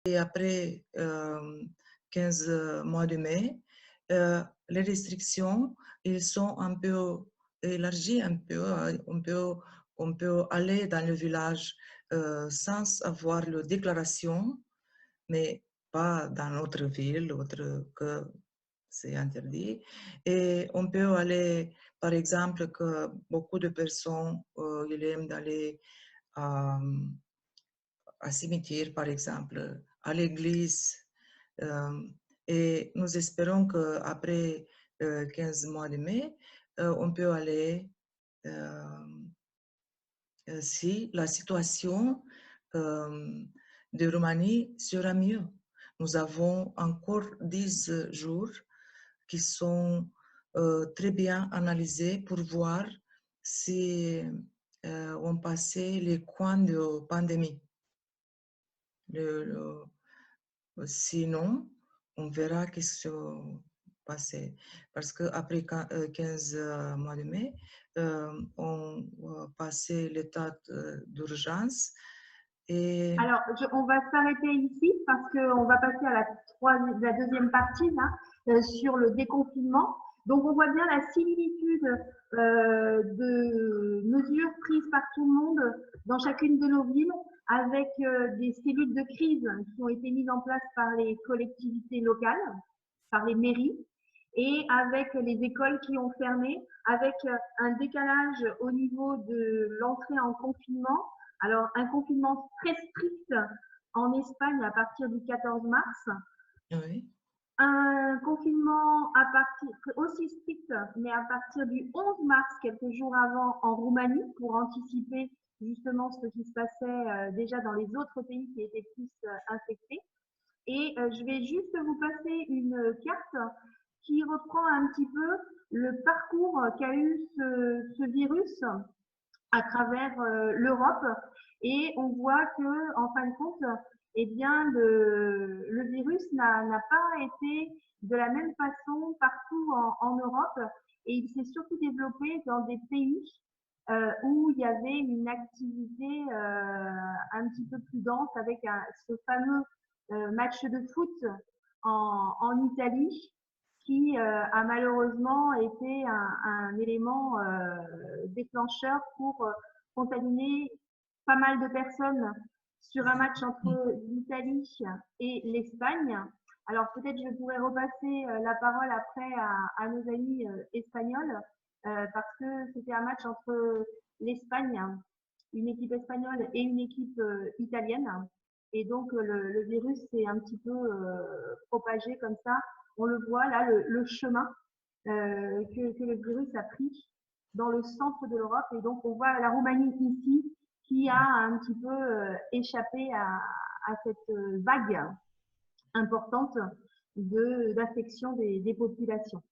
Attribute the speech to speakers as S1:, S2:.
S1: Et après 15 mois de mai, les restrictions ils sont un peu élargies, un peu, on peut aller dans le village sans avoir la déclaration, mais pas dans notre ville, autre que c'est interdit. Et on peut aller, par exemple, que beaucoup de personnes ils aiment d'aller à cimetière, par exemple, à l'église. Et nous espérons qu'après 15 mois de mai, on peut aller si la situation de Roumanie sera mieux. Nous avons encore 10 jours qui sont très bien analysés pour voir si on passait les coins de pandémie. Sinon, on verra qu'est-ce qui va passer. Parce qu'après 15 mois de mai, on va passer l'état d'urgence. Et
S2: Alors, on va s'arrêter ici parce qu'on va passer à la deuxième partie là, sur le déconfinement. Donc, on voit bien la similitude de mesures prises par tout le monde dans chacune de nos villes, avec des cellules de crise qui ont été mises en place par les collectivités locales, par les mairies, et avec les écoles qui ont fermé, avec un décalage au niveau de l'entrée en confinement. Alors, un confinement très strict en Espagne à partir du 14 mars,
S1: oui,
S2: un confinement aussi strict, mais à partir du 11 mars, quelques jours avant, en Roumanie, pour anticiper justement ce qui se passait déjà dans les autres pays qui étaient plus infectés. Et je vais juste vous passer une carte qui reprend un petit peu le parcours qu'a eu ce virus à travers l'Europe. Et on voit que, en fin de compte, eh bien, le virus n'a pas été de la même façon partout en Europe, et il s'est surtout développé dans des pays où il y avait une activité un petit peu plus dense, avec ce fameux match de foot en Italie, qui a malheureusement été un élément déclencheur pour contaminer pas mal de personnes sur un match entre l'Italie et l'Espagne. Alors peut-être je pourrais repasser la parole après à nos amis espagnols, parce que c'était un match entre l'Espagne, une équipe espagnole et une équipe italienne. Et donc le virus s'est un petit peu propagé comme ça. On le voit là, le chemin que le virus a pris dans le centre de l'Europe. Et donc on voit la Roumanie ici qui a un petit peu échappé à cette vague importante d'affection des populations.